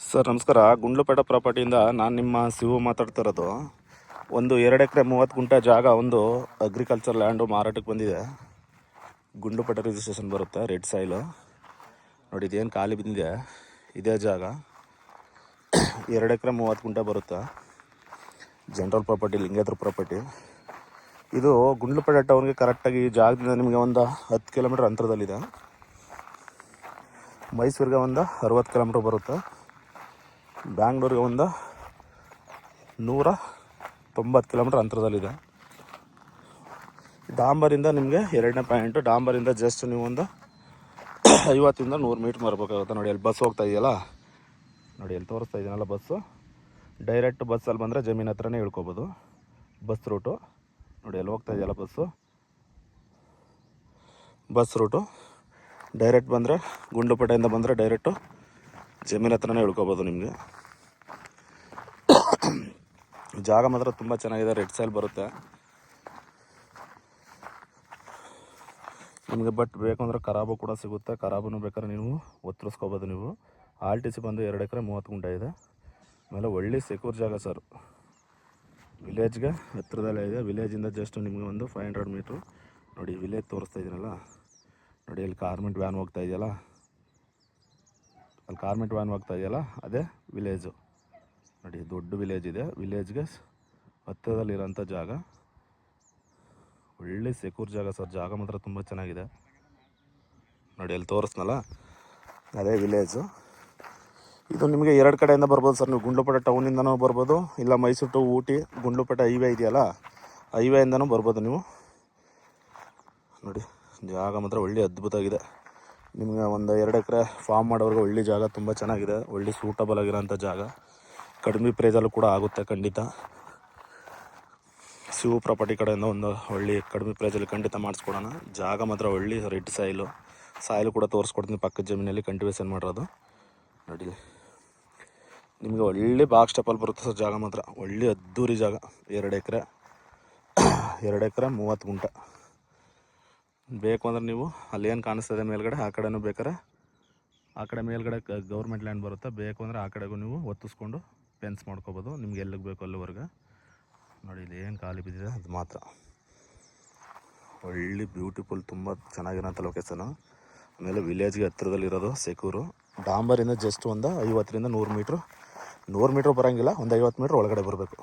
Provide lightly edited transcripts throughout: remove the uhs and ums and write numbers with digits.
Sir ನಮಸ್ಕಾರ. ಗುಂಡ್ಲುಪೇಟೆ ಪ್ರಾಪರ್ಟಿಯಿಂದ ನಾನು ನಿಮ್ಮ ಶಿವು ಮಾತಾಡ್ತಾ ಇರೋದು. ಒಂದು 2 ಎಕರೆ 30 ಗುಂಟೆ ಜಾಗ, ಒಂದು ಅಗ್ರಿಕಲ್ಚರ್ ಲ್ಯಾಂಡು ಮಾರಾಟಕ್ಕೆ ಬಂದಿದೆ. ಗುಂಡ್ಲುಪೇಟೆ ರಿಜಿಸ್ಟ್ರೇಷನ್ ಬರುತ್ತೆ, ರೆಡ್ ಸಾಯಿಲು ನೋಡಿ. ಇದೇನು ಖಾಲಿ ಬಿದ್ದಿದೆ, ಇದೇ ಜಾಗ. 2 ಎಕರೆ 30 ಗುಂಟೆ ಬರುತ್ತೆ. ಜನರಲ್ ಪ್ರಾಪರ್ಟಿ, ಲಿಂಗೇದ್ರ ಪ್ರಾಪರ್ಟಿ. ಇದು ಗುಂಡ್ಲುಪೇಟೆ ಟೌನ್ಗೆ ಕರೆಕ್ಟಾಗಿ ಈ ಜಾಗದಿಂದ ನಿಮಗೆ ಒಂದು 10 ಕಿಲೋಮೀಟ್ರ್ ಅಂತರದಲ್ಲಿದೆ. ಮೈಸೂರಿಗೆ ಒಂದು 60 ಕಿಲೋಮೀಟ್ರ್ ಬರುತ್ತೆ. ಬ್ಯಾಂಗ್ಳೂರಿಗೆ ಒಂದು 190 ಕಿಲೋಮೀಟ್ರ್ ಅಂತರದಲ್ಲಿದೆ. ಡಾಂಬರಿಂದ ನಿಮಗೆ 2ನೇ ಪಾಯಿಂಟು. ಡಾಂಬರಿಂದ ಜಸ್ಟ್ ನೀವು ಒಂದು 50ಇಂದ 100 ಮೀಟ್ರ್ ಬರಬೇಕಾಗುತ್ತೆ. ನೋಡಿ ಅಲ್ಲಿ ಬಸ್ ಹೋಗ್ತಾ ಇದೆಯಲ್ಲ, ನೋಡಿ ಅಲ್ಲಿ ತೋರಿಸ್ತಾ ಇದೀನಲ್ಲ ಬಸ್ಸು. ಡೈರೆಕ್ಟ್ ಬಸ್ಸಲ್ಲಿ ಬಂದರೆ ಜಮೀನು ಹತ್ರನೇ ಇಳ್ಕೊಬೋದು. ಬಸ್ ರೂಟು ನೋಡಿ, ಅಲ್ಲಿ ಹೋಗ್ತಾ ಇದೆಯಲ್ಲ ಬಸ್ ರೂಟು. ಡೈರೆಕ್ಟ್ ಬಂದರೆ, ಗುಂಡ್ಲುಪೇಟೆಯಿಂದ ಬಂದರೆ ಡೈರೆಕ್ಟು ಜಮೀನು ಹತ್ರನೇ ಇಳ್ಕೊಬೋದು. ನಿಮಗೆ ಜಾಗ ಮಾತ್ರ ತುಂಬ ಚೆನ್ನಾಗಿದೆ, ರೆಡ್ ಸಾಯಿಲ್ ಬರುತ್ತೆ ನಿಮಗೆ. ಬಟ್ ಬೇಕು ಅಂದರೆ ಖರಾಬು ಕೂಡ ಸಿಗುತ್ತೆ. ಖರಾಬನ್ನು ಬೇಕಾದ್ರೆ ನೀವು ಒತ್ತರಿಸ್ಕೋಬೋದು. ನೀವು RTC ಬಂದು 2 ಎಕರೆ 30 ಗುಂಟೆ ಇದೆ. ಆಮೇಲೆ ಒಳ್ಳೆ ಸೆಕ್ಯೂರ್ ಜಾಗ ಸರ್. ವಿಲೇಜ್ಗೆ ಹತ್ತಿರದಲ್ಲೇ ಇದೆ. ವಿಲೇಜಿಂದ ಜಸ್ಟ್ ನಿಮಗೆ ಒಂದು 500 ಮೀಟ್ರು. ನೋಡಿ ವಿಲೇಜ್ ತೋರಿಸ್ತಾ ಇದ್ದೀನಲ್ಲ, ನೋಡಿ ಅಲ್ಲಿ ಕಾರ್ಮೆಂಟ್ ವ್ಯಾನ್ ಹೋಗ್ತಾ ಇದೆಯಲ್ಲ, ಅಲ್ಲಿ ಕಾರ್ಮೆಂಟ್ ವ್ಯಾನ್ ಹೋಗ್ತಾ ಇದೆಯಲ್ಲ, ಅದೇ ವಿಲೇಜು. ನೋಡಿ ದೊಡ್ಡ ವಿಲೇಜ್ ಇದೆ. ವಿಲೇಜ್ಗೆ ಹತ್ತಿರದಲ್ಲಿರೋಂಥ ಜಾಗ, ಒಳ್ಳೆ ಸೆಕ್ಯೂರ್ ಜಾಗ ಸರ್. ಜಾಗ ಮಾತ್ರ ತುಂಬ ಚೆನ್ನಾಗಿದೆ. ನೋಡಿ ಅಲ್ಲಿ ತೋರಿಸ್ನಲ್ಲ, ಅದೇ ವಿಲೇಜು. ಇದು ನಿಮಗೆ 2 ಕಡೆಯಿಂದ ಬರ್ಬೋದು ಸರ್. ನೀವು ಗುಂಡ್ಲುಪೇಟೆ ಟೌನಿಂದನೂ ಬರ್ಬೋದು, ಇಲ್ಲ ಮೈಸೂರು ಟು ಊಟಿ ಗುಂಡ್ಲುಪೇಟೆ ಹೈವೇ ಇದೆಯಲ್ಲ, ಹೈವೇಯಿಂದನೂ ಬರ್ಬೋದು ನೀವು. ನೋಡಿ ಜಾಗ ಮಾತ್ರ ಒಳ್ಳೆ ಅದ್ಭುತವಾಗಿದೆ. ನಿಮಗೆ ಒಂದು 2 ಎಕರೆ ಫಾರ್ಮ್ ಮಾಡೋರಿಗೆ ಒಳ್ಳೆ ಜಾಗ, ತುಂಬ ಚೆನ್ನಾಗಿದೆ. ಒಳ್ಳೆ ಸೂಟಬಲ್ ಆಗಿರೋಂಥ ಜಾಗ. ಕಡಿಮೆ ಪ್ರೈಸಲ್ಲೂ ಕೂಡ ಆಗುತ್ತೆ ಖಂಡಿತ. ಶಿವು ಪ್ರಾಪರ್ಟಿ ಕಡೆಯಿಂದ ಒಂದು ಒಳ್ಳೆ ಕಡಿಮೆ ಪ್ರೈಸಲ್ಲಿ ಖಂಡಿತ ಮಾಡಿಸ್ಕೊಡೋಣ. ಜಾಗ ಮಾತ್ರ ಒಳ್ಳೆ ರೆಡ್ ಸಾಯಿಲು ಕೂಡ ತೋರಿಸ್ಕೊಡ್ತೀನಿ. ಪಕ್ಕದ ಜಮೀನಲ್ಲಿ ಕಂಟಿವೇಷನ್ ಮಾಡಿರೋದು ನೋಡಿ. ನಿಮಗೆ ಒಳ್ಳೆ ಬಾಕ್ಸ್ ಸ್ಟೆಪ್ಪಲ್ಲಿ ಬರುತ್ತೆ ಸರ್. ಜಾಗ ಮಾತ್ರ ಒಳ್ಳೆ ಅದ್ದೂರಿ ಜಾಗ. 2 ಎಕರೆ 30 ಗುಂಟೆ. ಬೇಕು ಅಂದರೆ ನೀವು ಅಲ್ಲಿ ಏನು ಕಾಣಿಸ್ತದೆ ಮೇಲ್ಗಡೆ, ಆ ಕಡೆನೂ ಬೇಕಾರೆ ಆ ಕಡೆ ಮೇಲ್ಗಡೆ ಗೌರ್ಮೆಂಟ್ ಲ್ಯಾಂಡ್ ಬರುತ್ತೆ. ಬೇಕು ಅಂದರೆ ಆ ಕಡೆಗೂ ನೀವು ಒತ್ತಿಸ್ಕೊಂಡು ಫೆನ್ಸ್ ಮಾಡ್ಕೋಬೋದು, ನಿಮ್ಗೆ ಎಲ್ಲಿಗೆ ಬೇಕು ಅಲ್ಲಿವರೆಗೆ. ನೋಡಿ ಇಲ್ಲಿ ಏನು ಖಾಲಿ ಬಿದ್ದಿದೆ ಅದು ಮಾತ್ರ ಒಳ್ಳೆ ಬ್ಯೂಟಿಫುಲ್, ತುಂಬ ಚೆನ್ನಾಗಿರೋಂಥ ಲೊಕೇಶನು. ಆಮೇಲೆ ವಿಲೇಜ್ಗೆ ಹತ್ತಿರದಲ್ಲಿರೋದು, ಸೆಕ್ಯೂರು. ಡಾಂಬರಿಂದ ಜಸ್ಟ್ ಒಂದು 50ರಿಂದ 100 ಮೀಟ್ರ್ ಬರೋಂಗಿಲ್ಲ, ಒಂದು 50 ಮೀಟ್ರ್ ಒಳಗಡೆ ಬರಬೇಕು.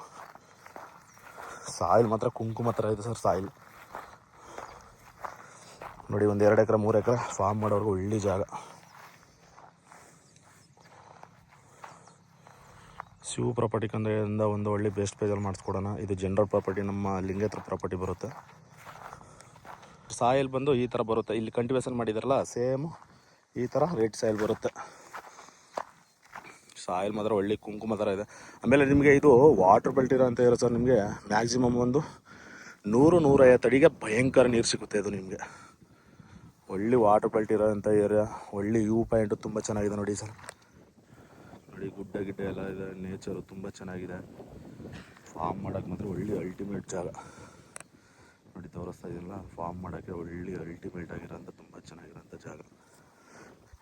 ಸಾಯಿಲ್ ಮಾತ್ರ ಕುಂಕುಮ ಥರ ಇದೆ ಸರ್ ಸಾಯಿಲ್. ನೋಡಿ ಒಂದು 2 ಎಕರೆ 3 ಎಕರೆ ಫಾರ್ಮ್ ಮಾಡೋರ್ಗು ಒಳ್ಳೆ ಜಾಗ. ಶಿವು ಪ್ರಾಪರ್ಟಿ ಕಂದ್ರಿಂದ ಒಂದು ಒಳ್ಳೆ ಬೆಸ್ಟ್ ಪ್ರೈಸಲ್ಲಿ ಮಾಡಿಸ್ಕೊಡೋಣ. ಇದು ಜನರಲ್ ಪ್ರಾಪರ್ಟಿ, ನಮ್ಮ ಲಿಂಗೇತ್ರ ಪ್ರಾಪರ್ಟಿ ಬರುತ್ತೆ. ಸಾಯಿಲ್ ಬಂದು ಈ ಥರ ಬರುತ್ತೆ. ಇಲ್ಲಿ ಕಂಟಿವೇಷನ್ ಮಾಡಿದಾರಲ್ಲ, ಸೇಮ್ ಈ ಥರ ರೆಡ್ ಸಾಯಿಲ್ ಬರುತ್ತೆ. ಸಾಯಿಲ್ ಮಾತ್ರ ಒಳ್ಳೆ ಕುಂಕುಮ ಥರ ಇದೆ. ಆಮೇಲೆ ನಿಮಗೆ ಇದು ವಾಟರ್ ಬೆಲ್ಟ್ ಇರೋ ಅಂತ ಇರೋ ಸರ್. ನಿಮಗೆ ಮ್ಯಾಕ್ಸಿಮಮ್ ಒಂದು 100-150 ಅಡಿಗೆ ಭಯಂಕರ ನೀರು ಸಿಗುತ್ತೆ. ಇದು ನಿಮಗೆ ಒಳ್ಳೆ ವಾಟರ್ ಬೆಲ್ಟ್ ಇರೋಂಥ ಏರಿಯಾ. ಒಳ್ಳೆ ವ್ಯೂ ಪಾಯಿಂಟು ತುಂಬ ಚೆನ್ನಾಗಿದೆ ನೋಡಿ ಸರ್. ನೋಡಿ ಗುಡ್ಡ ಎಲ್ಲ ಇದೆ, ನೇಚರು ತುಂಬ ಚೆನ್ನಾಗಿದೆ. ಫಾರ್ಮ್ ಮಾಡೋಕ್ಕೆ ಮಾತ್ರ ಒಳ್ಳೆ ಅಲ್ಟಿಮೇಟ್ ಜಾಗ. ನೋಡಿ ತೋರಿಸ್ತಾ ಇದೆಯಲ್ಲ, ಫಾರ್ಮ್ ಮಾಡೋಕ್ಕೆ ಒಳ್ಳೆ ಅಲ್ಟಿಮೇಟ್ ಆಗಿರೋಂಥ ತುಂಬ ಚೆನ್ನಾಗಿರೋಂಥ ಜಾಗ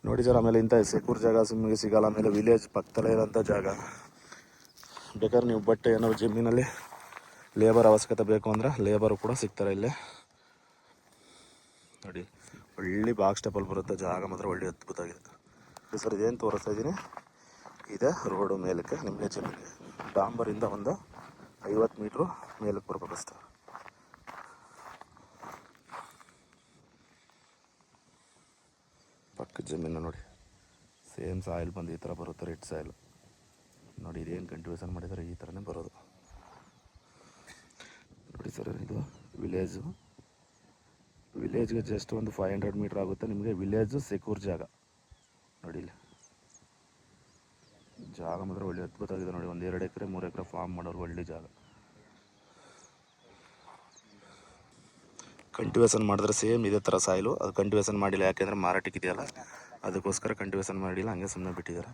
ನೋಡಿ ಸರ್. ಆಮೇಲೆ ಇಂಥ ಸೆಕ್ಯೂರ್ ಜಾಗ ನಿಮಗೆ ಸಿಗೋಲ್ಲ. ಆಮೇಲೆ ವಿಲೇಜ್ ಪಕ್ಕದಲ್ಲೇ ಇರೋಂಥ ಜಾಗ. ಬೇಕಾದ್ರೆ ನೀವು ಬಟ್ಟೆ ಏನೋ ಜಮೀನಲ್ಲಿ ಲೇಬರ್ ಅವಶ್ಯಕತೆ ಬೇಕು ಅಂದರೆ ಲೇಬರು ಕೂಡ ಸಿಗ್ತಾರೆ ಇಲ್ಲೇ. ನೋಡಿ ಒಳ್ಳೆ ಬಾಕ್ಸ್ ಸ್ಟೆಪ್ಪಲ್ಲಿ ಬರುತ್ತೆ. ಜಾಗ ಮಾತ್ರ ಒಳ್ಳೆ ಅದ್ಭುತ ಆಗಿದೆ ಸರ್. ಇದೇನು ತೋರಿಸ್ತಾ ಇದ್ದೀನಿ, ಇದೆ ರೋಡು ಮೇಲಕ್ಕೆ ನಿಮಗೆ ಜಮೀನಿಗೆ. ಡಾಂಬರಿಂದ ಒಂದು 50 ಮೀಟ್ರು ಮೇಲಕ್ಕೆ ಬರ್ಬೇಕಷ್ಟೆ. ಪಕ್ಕದ ಜಮೀನು ನೋಡಿ, ಸೇಮ್ ಸಾಯಿಲ್ ಬಂದು ಈ ಥರ ಬರುತ್ತೆ, ರೆಡ್ ಸಾಯಿಲ್. ನೋಡಿ ಇದೇನು ಕಂಟಿವೇಷನ್ ಮಾಡಿದರೆ ಈ ಥರನೇ ಬರೋದು ನೋಡಿ ಸರ್. ಇದು ವಿಲೇಜ್ಗೆ ಜಸ್ಟ್ ಒಂದು 500 ಮೀಟ್ರ್ ಆಗುತ್ತೆ ನಿಮಗೆ. ವಿಲೇಜು ಸೆಕ್ಯೂರ್ ಜಾಗ ನೋಡಿ. ಇಲ್ಲಿ ಜಾಗ ಮಾತ್ರ ಒಳ್ಳೆ ಅದ್ಭುತ ಆಗಿದೆ ನೋಡಿ. ಒಂದು 2 ಎಕರೆ 3 ಎಕರೆ ಫಾರ್ಮ್ ಮಾಡೋರು ಒಳ್ಳೆ ಜಾಗ. ಕಂಟಿವೇಷನ್ ಮಾಡಿದ್ರೆ ಸೇಮ್ ಇದೇ ಥರ ಸಾಯಿಲು. ಅದು ಕಂಟಿವೇಷನ್ ಮಾಡಿಲ್ಲ, ಯಾಕೆಂದರೆ ಮಾರಾಟಕ್ಕೆ ಇದೆಯಲ್ಲ, ಅದಕ್ಕೋಸ್ಕರ ಕಂಟಿವೇಷನ್ ಮಾಡಿಲ್ಲ, ಹಂಗೆ ಸುಮ್ಮನೆ ಬಿಟ್ಟಿದ್ದಾರೆ.